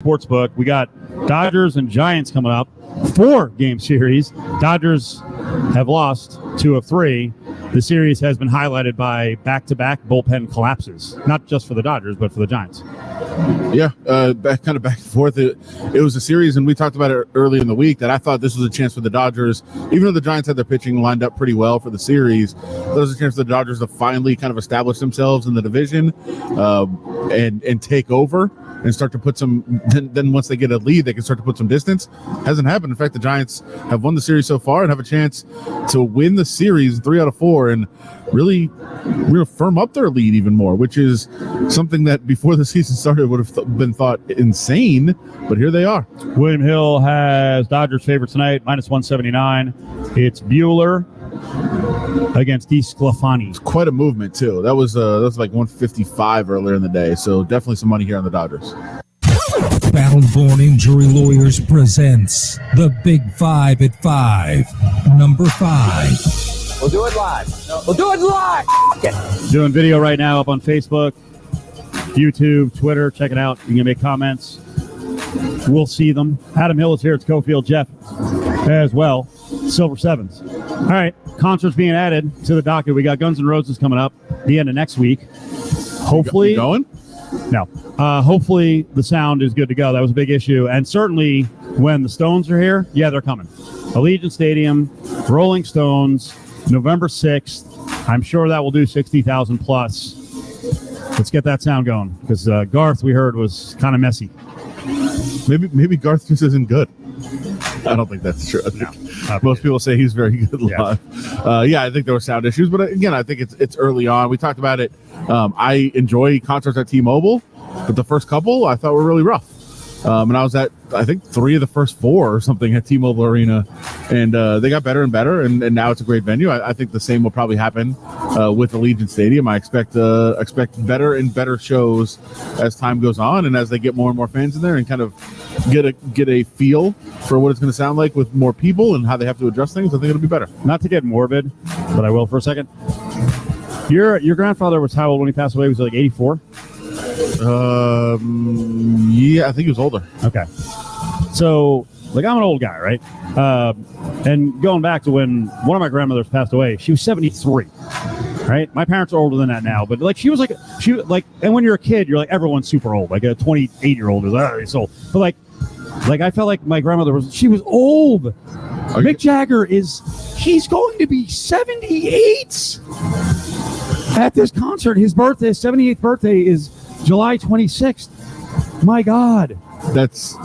Sportsbook. We got Dodgers and Giants coming up. 4-game series. Dodgers have lost 2 of 3. The series has been highlighted by back-to-back bullpen collapses, not just for the Dodgers, but for the Giants. Yeah, back and forth. It was a series, and we talked about it early in the week, that I thought this was a chance for the Dodgers, even though the Giants had their pitching lined up pretty well for the series, there was a chance for the Dodgers to finally kind of establish themselves in the division and take over and start to put some, then once they get a lead, they can start to put some distance. Hasn't happened. In fact, the Giants have won the series so far and have a chance to win the series 3 out of 4 and really firm up their lead even more, which is something that before the season started would have been thought insane, but here they are. William Hill has Dodgers favorite tonight, -179. It's Buehler against DeSclafani. It's quite a movement too. That was like 155 earlier in the day, so definitely some money here on the Dodgers. Battleborn Injury Lawyers presents the Big 5 at 5. Number 5. We'll do it live. We'll do it live. Doing video right now up on Facebook, YouTube, Twitter. Check it out. You can make comments. We'll see them. Adam Hill is here. It's Cofield Jeff as well. Silver Sevens. All right. Concerts being added to the docket. We got Guns N' Roses coming up the end of next week. Hopefully. You going? No. Hopefully the sound is good to go. That was a big issue. And certainly when the Stones are here, yeah, they're coming. Allegiant Stadium, Rolling Stones, November 6th. I'm sure that will do 60,000 plus. Let's get that sound going because Garth, we heard, was kind of messy. Maybe Garth just isn't good. I don't think that's true. I think most people say he's very good live. Yeah, I think there were sound issues, but again, I think it's early on. We talked about it. I enjoy concerts at T-Mobile, but the first couple I thought were really rough. And I was at, I think, 3 of the first 4 or something at T-Mobile Arena, and they got better and better, and now it's a great venue. I think the same will probably happen with Allegiant Stadium. I expect better and better shows as time goes on, and as they get more and more fans in there, and kind of get a feel for what it's going to sound like with more people and how they have to adjust things. I think it'll be better. Not to get morbid, but I will for a second. Your grandfather was how old when he passed away? Was he like 84? Yeah, I think he was older. Okay. So, like, I'm an old guy, right? And going back to when one of my grandmothers passed away, she was 73, right? My parents are older than that now, but like she was like, and when you're a kid, you're like, everyone's super old. Like a 28-year-old is, oh, he's old. But like I felt like my grandmother she was old. Mick Jagger he's going to be 78 at this concert. His birthday, his 78th birthday is July 26th. My God. That's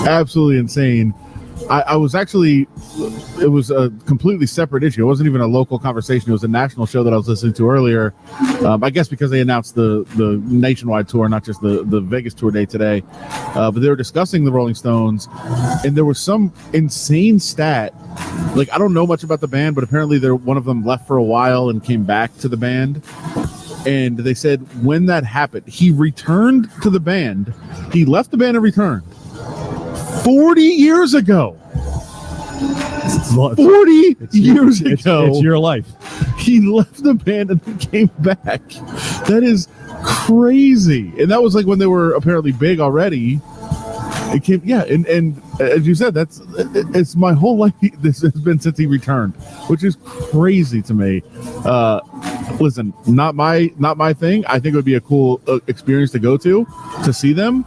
absolutely insane. I was actually, it was a completely separate issue. It wasn't even a local conversation. It was a national show that I was listening to earlier. I guess because they announced the nationwide tour, not just the Vegas tour date today. But they were discussing the Rolling Stones, and there was some insane stat. Like, I don't know much about the band, but apparently one of them left for a while and came back to the band. And they said when that happened, he returned to the band. He left the band and returned 40 years ago. 40 years ago. It's your life. He left the band and then came back. That is crazy. And that was like when they were apparently big already. It came, yeah, and as you said, it's my whole life. This has been since he returned, which is crazy to me. Listen, not my thing. I think it would be a cool experience to go to see them,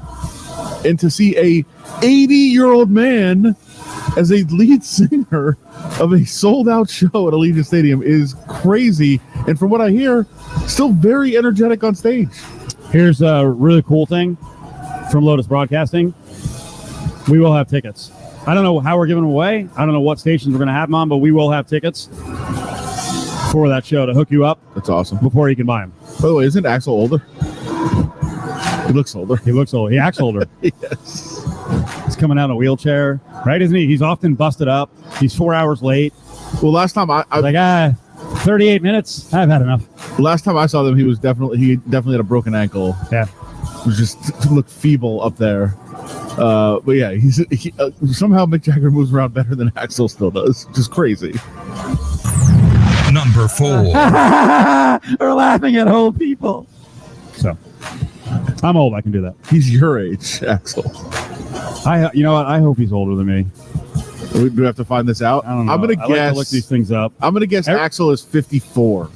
and to see a 80-year-old man as a lead singer of a sold-out show at Allegiant Stadium is crazy. And from what I hear, still very energetic on stage. Here's a really cool thing from Lotus Broadcasting. We will have tickets. I don't know how we're giving them away. I don't know what stations we're going to have them on, but we will have tickets for that show to hook you up. That's awesome. Before you can buy them. By the way, isn't Axel older? He looks older. He looks old. He acts older. Yes. He's coming out in a wheelchair, right? Isn't he? He's often busted up. He's 4 hours late. Well, last time I 38 minutes. I've had enough. Last time I saw them, he definitely had a broken ankle. Yeah. He just looked feeble up there. But yeah, somehow Mick Jagger moves around better than Axel still does. Just crazy. Number 4. We're laughing at old people. So I'm old. I can do that. He's your age, Axel. You know what? I hope he's older than me. Do we have to find this out? I don't know. I'm gonna I guess. like to look these things up. I'm gonna guess Axel is 54.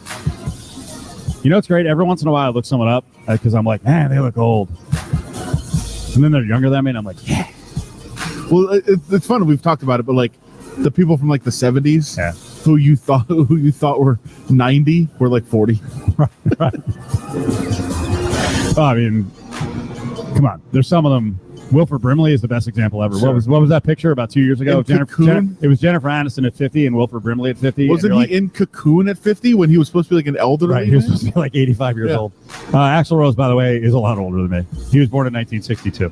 You know, it's great. Every once in a while, I look someone up because I'm like, man, they look old. And then they're younger than me, and I'm like, yeah. Well, it's fun. We've talked about it, but like the people from like the 70s, Yeah. who you thought were 90 were like 40. Right. Well, I mean, come on. There's some of them. Wilford Brimley is the best example ever. Sure. What was that picture about 2 years ago? In Cocoon? It was Jennifer Aniston at 50 and Wilford Brimley at 50. Wasn't and he you're in Cocoon at 50 when he was supposed to be like an elderly? Right, he was man? supposed to be like 85 years Yeah. old. Axl Rose, by the way, is a lot older than me. He was born in 1962.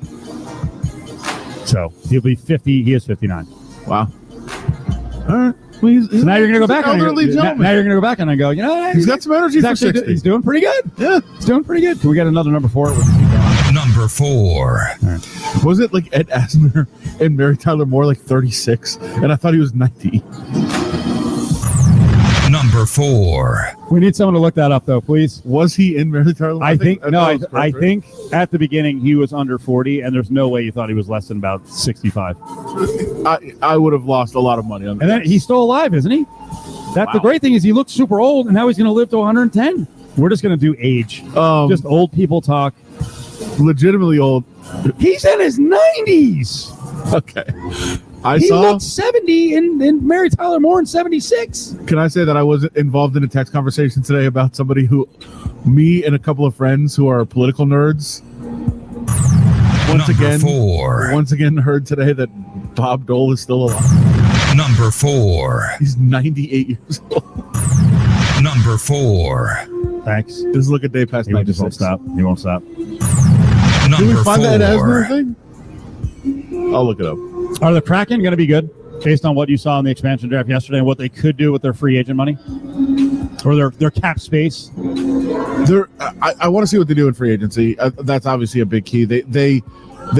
So he'll be 50. He is 59. Wow. All right. Well, he's So now you're going to go back an elderly now gentleman. you're going to go back and go, you know, He's got some energy for 60. he's doing pretty good. Yeah. He's doing pretty good. Can we get another number 4? Number 4. Was it like Ed Asner and Mary Tyler Moore like 36? And I thought he was 90. Number 4. We need someone to look that up, though, please. Was he in Mary Tyler Moore? I think that was correct, I right? think at the beginning he was under 40, and there's no way you thought he was less than about 65. I would have lost a lot of money on that. And then he's still alive, isn't he? The Wow. great thing is he looks super old, and now he's going to live to 110. We're just going to do age. Just old people talk. legitimately old. He's in his 90s. Okay. He looked 70 in Mary Tyler Moore in 76. Can I say that I was involved in a text conversation today about somebody who, me and a couple of friends who are political nerds, once again heard today that Bob Dole is still alive. Number 4. He's 98 years old. Number 4. Thanks. This is like a day past He just won't 96. stop. He won't stop. Number Did we find 4. that Asner thing? I'll look it up. Are the Kraken going to be good based on what you saw in the expansion draft yesterday and what they could do with their free agent money or their cap space? I want to see what they do in free agency. That's obviously a big key. They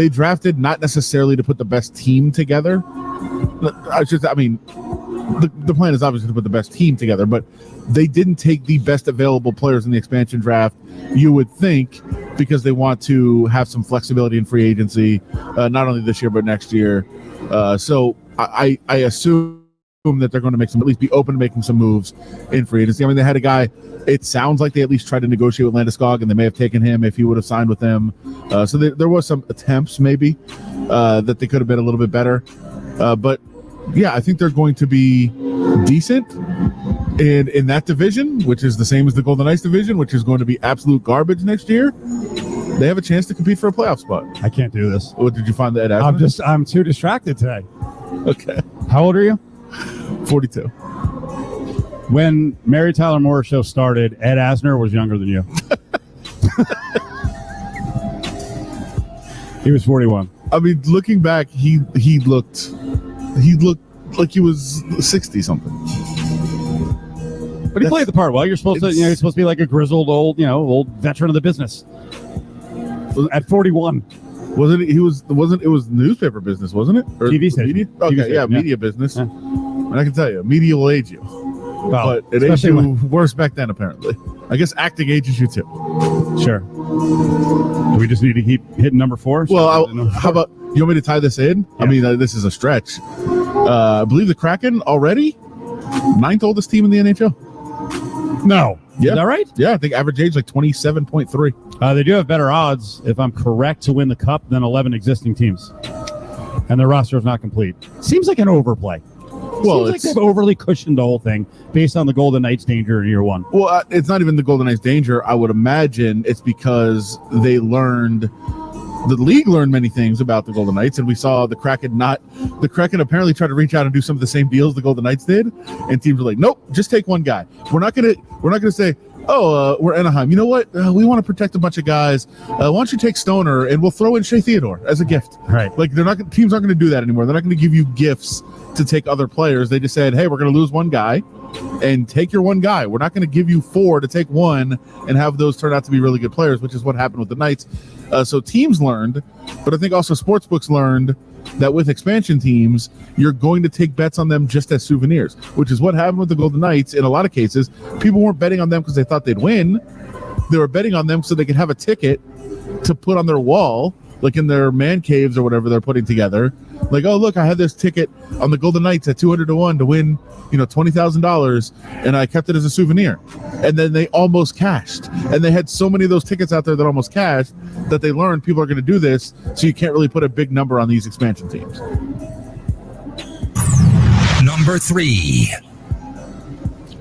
drafted not necessarily to put the best team together. The plan is obviously to put the best team together, but they didn't take the best available players in the expansion draft, you would think, because they want to have some flexibility in free agency, not only this year but next year. So I assume that they're going to at least be open to making some moves in free agency. I mean, they had a guy. It sounds like they at least tried to negotiate with Landeskog, and they may have taken him if he would have signed with them. So there was some attempts maybe that they could have been a little bit better. But yeah, I think they're going to be decent in that division, which is the same as the Golden Knights division, which is going to be absolute garbage next year. They have a chance to compete for a playoff spot. I can't do this. What did you find that? I'm too distracted today. Okay. How old are you? 42. When Mary Tyler Moore show started, Ed Asner was younger than you. He was 41. I mean, looking back, he looked like he was 60 something. But he played the part well. You're supposed to, you're supposed to be like a grizzled old veteran of the business. At 41, Wasn't it? It was newspaper business, wasn't it? Or TV station. media? TV Okay, station, yeah. media business. Yeah. And I can tell you, media will age you, well, but it aged especially you worse back then. Apparently, I guess acting ages you too. sure. Do we just need to keep hitting number 4? Well, how about you want me to tie this in? Yeah. I mean, this is a stretch. I believe the Kraken already 9th oldest team in the NHL. No. Yeah. Is that right? Yeah, I think average age like 27.3. They do have better odds, if I'm correct, to win the cup than 11 existing teams. And their roster is not complete. Seems like an overplay. Well, Seems like they've overly cushioned the whole thing based on the Golden Knights' danger in year 1. Well, it's not even the Golden Knights' danger. I would imagine it's because the league learned many things about the Golden Knights, and we saw the Kraken apparently tried to reach out and do some of the same deals the Golden Knights did, and teams were like, nope, just take one guy. We're not gonna say, we're Anaheim. You know what? We want to protect a bunch of guys. Why don't you take Stoner and we'll throw in Shea Theodore as a gift? Right. Like teams aren't going to do that anymore. They're not going to give you gifts to take other players. They just said, hey, we're going to lose one guy and take your one guy. We're not going to give you 4 to take one and have those turn out to be really good players, which is what happened with the Knights. So teams learned, but I think also sportsbooks learned that with expansion teams, you're going to take bets on them just as souvenirs, which is what happened with the Golden Knights. In a lot of cases, people weren't betting on them because they thought they'd win. They were betting on them so they could have a ticket to put on their wall, like in their man caves or whatever they're putting together. Like, oh, look, I had this ticket on the Golden Knights at 200 to 1 to win, $20,000, and I kept it as a souvenir. And then they almost cashed. And they had so many of those tickets out there that almost cashed that they learned people are going to do this, so you can't really put a big number on these expansion teams. Number 3.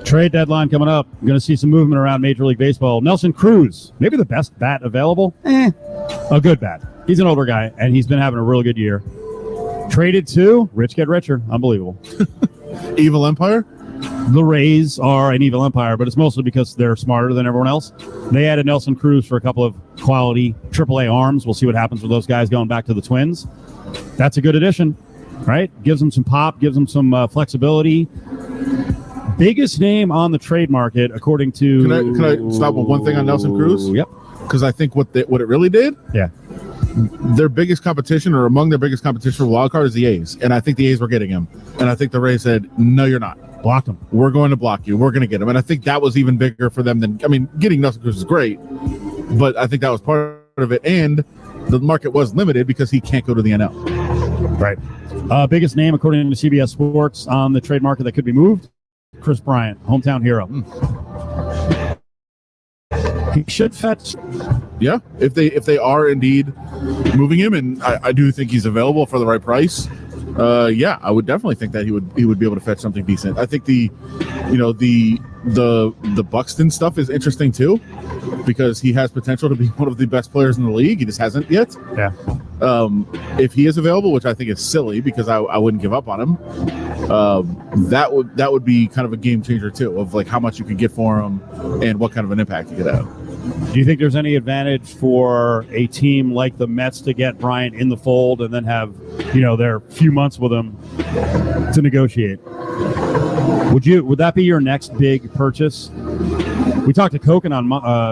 Trade deadline coming up. I'm going to see some movement around Major League Baseball. Nelson Cruz, maybe the best bat available. A good bat. He's an older guy, and he's been having a really good year. Traded to Rich Get Richer. Unbelievable. Evil Empire? The Rays are an evil empire, but it's mostly because they're smarter than everyone else. They added Nelson Cruz for a couple of quality AAA arms. We'll see what happens with those guys going back to the Twins. That's a good addition, right? Gives them some pop, gives them some flexibility. Biggest name on the trade market, according to... Can I stop with one thing on Nelson Cruz? Yep. Because I think what it really did... Yeah. Their biggest competition, or among their biggest competition for wild card, is the A's, and I think the A's were getting him, and I think the Rays said, "No, you're not. Blocked him. We're going to block you. We're going to get him." And I think that was even bigger for them than getting Nelson Cruz is great, but I think that was part of it, and the market was limited because he can't go to the NL. Right. Biggest name, according to CBS Sports, on the trade market that could be moved: Chris Bryant, hometown hero. He should fetch. Yeah, if they are indeed moving him, and I do think he's available for the right price. Yeah, I would definitely think that he would be able to fetch something decent. I think the Buxton stuff is interesting too, because he has potential to be one of the best players in the league. He just hasn't yet. Yeah. If he is available, which I think is silly because I wouldn't give up on him, that would be kind of a game changer too, of like how much you could get for him and what kind of an impact you could have. Do you think there's any advantage for a team like the Mets to get Bryant in the fold and then have, their few months with him to negotiate? Would that be your next big purchase? We talked to Koken on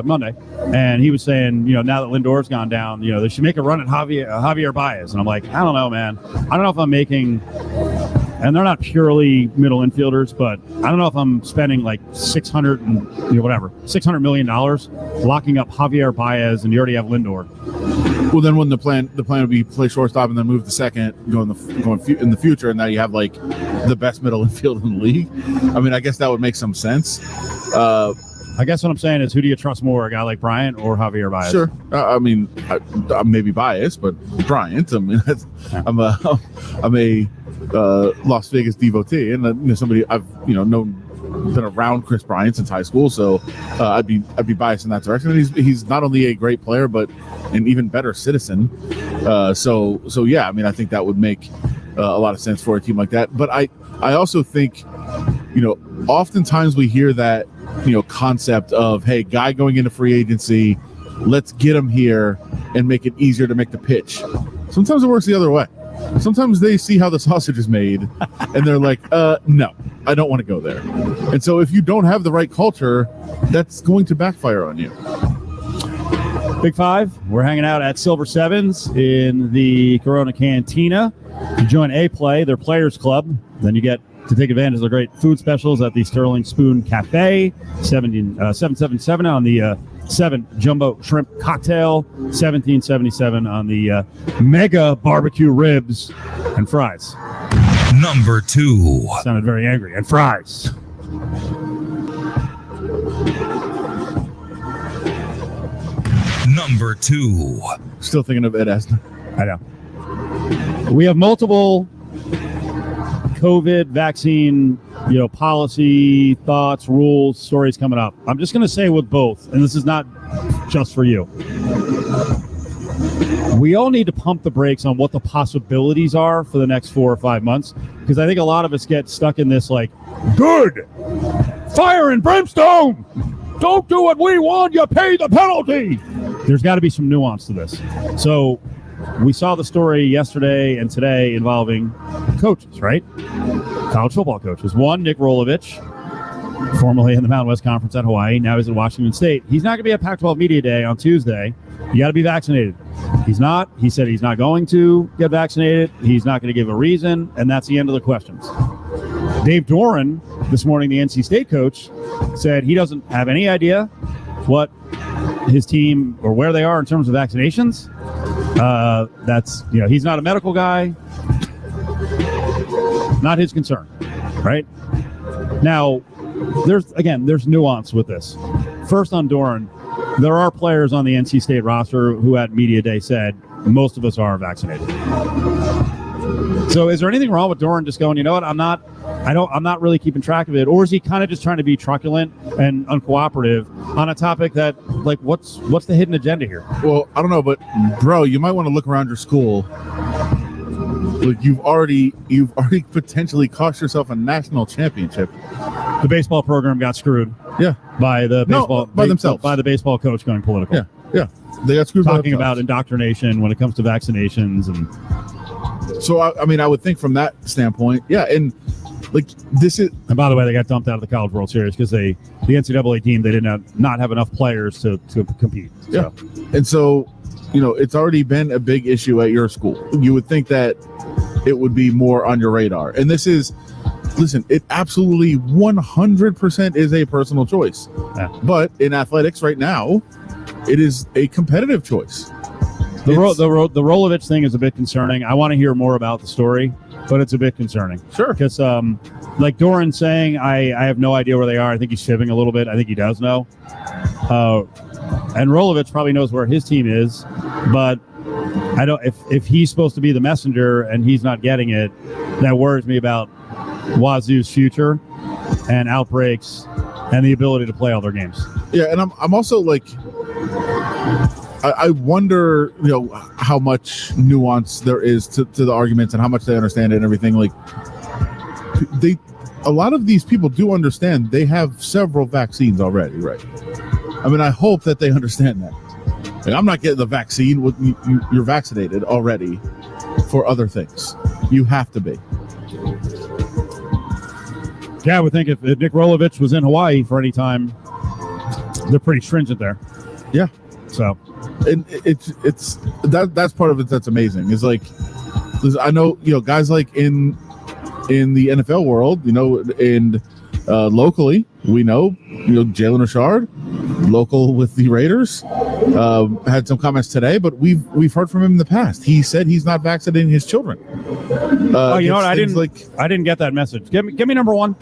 Monday, and he was saying, now that Lindor's gone down, they should make a run at Javier Baez. And I'm like, I don't know, man. I don't know if I'm making, and they're not purely middle infielders, but I don't know if I'm spending like $600 million locking up Javier Baez, and you already have Lindor. Well, then when the plan would be play shortstop and then move to second, going in the future, and now you have like the best middle infield in the league. I guess that would make some sense. I guess what I'm saying is, who do you trust more, a guy like Bryant or Javier Baez? Sure. I'm maybe biased, but Bryant. I'm a Las Vegas devotee, and somebody I've been around Chris Bryant since high school, so I'd be biased in that direction. And he's not only a great player, but an even better citizen. So yeah, I think that would make a lot of sense for a team like that. But I also think, oftentimes we hear that concept of, hey, guy going into free agency, let's get him here and make it easier to make the pitch. Sometimes it works the other way. Sometimes they see how the sausage is made and they're like, no, I don't want to go there. And so if you don't have the right culture, that's going to backfire on you. Big Five, we're hanging out at Silver Sevens in the Corona Cantina. You join A-Play, their players club. Then you get to take advantage of the great food specials at the Sterling Spoon Cafe. 777 on the 7 Jumbo Shrimp Cocktail. $17.77 on the Mega Barbecue Ribs and Fries. Number 2. Sounded very angry. And fries. Number 2. Still thinking of Ed Asner. I know. We have multiple COVID vaccine, policy, thoughts, rules, stories coming up. I'm just going to say with both, and this is not just for you. We all need to pump the brakes on what the possibilities are for the next 4 or 5 months, because I think a lot of us get stuck in this like, good, fire and brimstone, don't do what we want, you pay the penalty. There's got to be some nuance to this. So we saw the story yesterday and today involving coaches, right? College football coaches. One, Nick Rolovich, formerly in the Mountain West Conference at Hawaii. Now he's at Washington State. He's not going to be at Pac-12 Media Day on Tuesday. You got to be vaccinated. He's not. He said he's not going to get vaccinated. He's not going to give a reason, and that's the end of the questions. Dave Doran, this morning, the NC State coach, said he doesn't have any idea what his team or where they are in terms of vaccinations. That's he's not a medical guy. Not his concern, right? Now, there's nuance with this. First on Doran, there are players on the NC State roster who at Media Day said most of us are vaccinated. So is there anything wrong with Doran just going, you know what, I'm not really keeping track of it, or is he kind of just trying to be truculent and uncooperative on a topic that, like, what's the hidden agenda here? Well, I don't know, but bro, you might want to look around your school. Like, you've already potentially cost yourself a national championship. The baseball program got screwed. Yeah, by the baseball by themselves, by the baseball coach going political. Yeah, they got screwed. Talking about indoctrination when it comes to vaccinations, and so I mean, I would think from that standpoint, yeah, and like this is. And by the way, they got dumped out of the College World Series because the NCAA team, they did not have enough players to compete. Yeah, and so it's already been a big issue at your school. You would think that it would be more on your radar, and this is. Listen, it absolutely 100% is a personal choice. Yeah. But in athletics right now, it is a competitive choice. The Rolovich thing is a bit concerning. I want to hear more about the story, but it's a bit concerning. Sure. Because like Doran saying, I have no idea where they are. I think he's fibbing a little bit. I think he does know. And Rolovich probably knows where his team is, but I don't. If he's supposed to be the messenger and he's not getting it, that worries me about Wazoo's future and outbreaks and the ability to play all their games. Yeah, and I'm also like, I wonder, how much nuance there is to the arguments and how much they understand it and everything. Like, a lot of these people do understand they have several vaccines already, right? I mean, I hope that they understand that. Like, I'm not getting the vaccine. You're vaccinated already for other things. You have to be. Yeah, I would think if Nick Rolovich was in Hawaii for any time, they're pretty stringent there. Yeah. So, and it's that's part of it that's amazing. Is like, I know guys like in the NFL world, and locally we know Jalen Richard, local with the Raiders, had some comments today, but we've heard from him in the past. He said he's not vaccinating his children. You know what? I didn't get that message. Give me number one.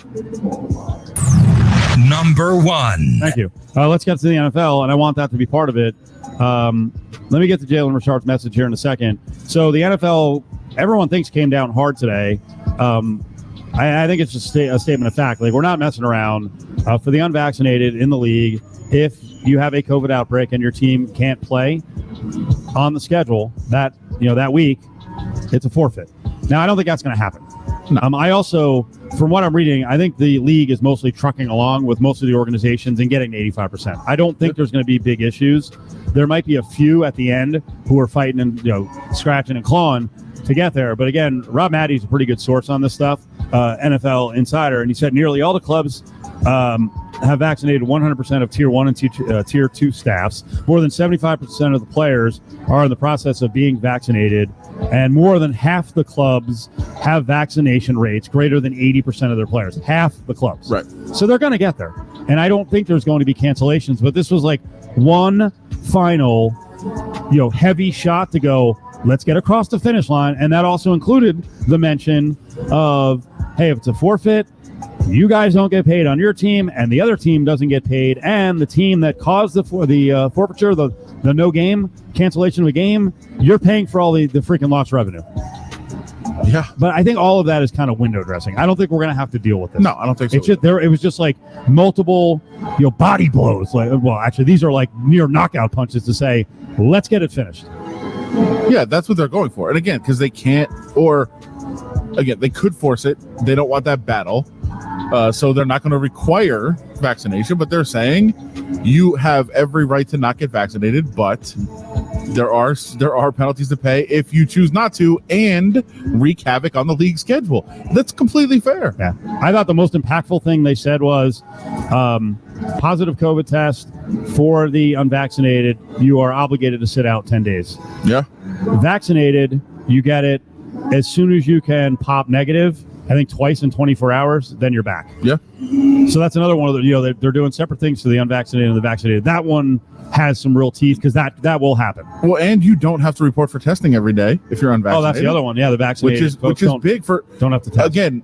Number one. Thank you. Let's get to the NFL, and I want that to be part of it. Let me get to Jalen Richard's message here in a second. So the NFL, everyone thinks came down hard today. I think it's just a statement of fact. Like, we're not messing around. For the unvaccinated in the league, if you have a COVID outbreak and your team can't play on the schedule that week, it's a forfeit. Now, I don't think that's going to happen. No. I also, from what I'm reading, I think the league is mostly trucking along with most of the organizations and getting to 85%. I don't think there's going to be big issues. There might be a few at the end who are fighting and scratching and clawing to get there. But again, Rob Mattey's a pretty good source on this stuff, NFL insider, and he said nearly all the clubs have vaccinated 100% of Tier 1 and Tier 2 staffs. More than 75% of the players are in the process of being vaccinated, and more than half the clubs have vaccination rates greater than 80% of their players. Half the clubs. Right. So they're going to get there. And I don't think there's going to be cancellations, but this was like one final, heavy shot to go, let's get across the finish line. And that also included the mention of, hey, if it's a forfeit, you guys don't get paid on your team, and the other team doesn't get paid, and the team that caused the forfeiture, the no game, cancellation of a game, you're paying for all the freaking lost revenue. Yeah. But I think all of that is kind of window dressing. I don't think we're going to have to deal with this. No, I don't think so. It's just it was just like multiple, body blows. Like, well, actually, these are like near knockout punches to say, let's get it finished. Yeah, that's what they're going for. And again, because they can't, or again, they could force it. They don't want that battle. So they're not going to require vaccination, but they're saying you have every right to not get vaccinated, but there are penalties to pay if you choose not to and wreak havoc on the league schedule. That's completely fair. Yeah. I thought the most impactful thing they said was positive COVID test for the unvaccinated, you are obligated to sit out 10 days. Yeah. Vaccinated, you get it as soon as you can pop negative, I think twice in 24 hours, then you're back. Yeah. So that's another one of the, they're doing separate things to the unvaccinated and the vaccinated. That one has some real teeth because that will happen. Well, and you don't have to report for testing every day if you're unvaccinated. Oh, that's the other one. Yeah, the vaccinated which is big for. Don't have to test. Again,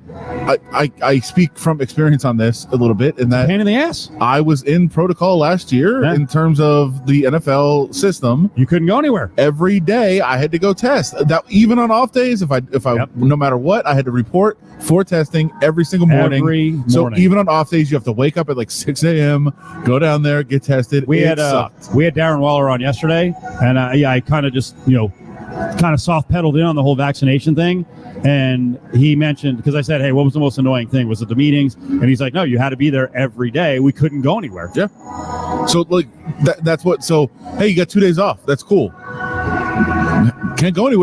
I speak from experience on this a little bit in that Pain in the ass. I was in protocol last year Yeah. in terms of the NFL system. You couldn't go anywhere. Every day I had to go test. That even on off days, if I Yep. no matter what, I had to report for testing every single morning. Every So morning. even on off days, you have to wake up at like 6 a.m., go down there, get tested. We It had sucked. we had Darren Waller on yesterday, and I kind of just kind of soft pedaled in on the whole vaccination thing, and he mentioned because I said, hey, what was the most annoying thing? Was it the meetings? And he's like, no, you had to be there every day. We couldn't go anywhere. Yeah. So like that's what. So hey, you got 2 days off. That's cool. Can't go anywhere.